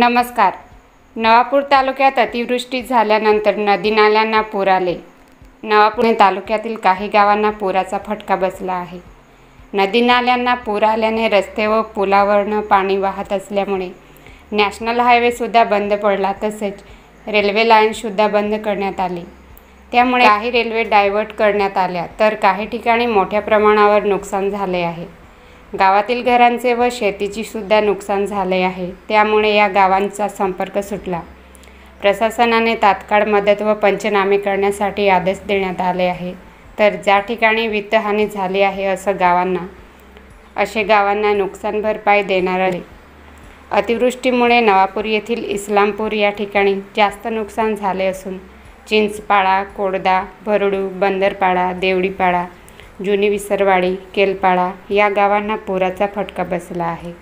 नमस्कार. नवापूर तालुक्यात अतिवृष्टी झाल्यानंतर नदी-नाल्यांना पूर आले. नवापूर तालुक्यातील काही गावांना पुराचा फटका बसला आहे. नदी-नाल्यांना पूर आल्याने रस्ते व पुलावरून पाणी वाहत असल्यामुळे नॅशनल हायवेसुद्धा बंद पडला, तसेच रेल्वे लाईनसुद्धा बंद करण्यात आली. त्यामुळे काही रेल्वे डायव्हर्ट करण्यात आल्या, तर काही ठिकाणी मोठ्या प्रमाणावर नुकसान झाले आहे. गावातील घरांचे व शेतीची सुद्धा नुकसान झाले आहे. त्यामुळे या गावांचा संपर्क सुटला. प्रशासनाने तात्काळ मदत व पंचनामे करण्यासाठी आदेश देण्यात आले आहे. तर ज्या ठिकाणी वित्तहानी झाली आहे असे गावांना नुकसान भरपाई देणार आहे. अतिवृष्टीमुळे नवापूर येथील इस्लामपूर या ठिकाणी जास्त नुकसान झाले असून चिंचपाडा, कोडदा, भरडू, बंदरपाडा, देवडीपाडा, जुनी विसरवाडी, केलपाडा या गावांना पुराचा फटका बसला आहे.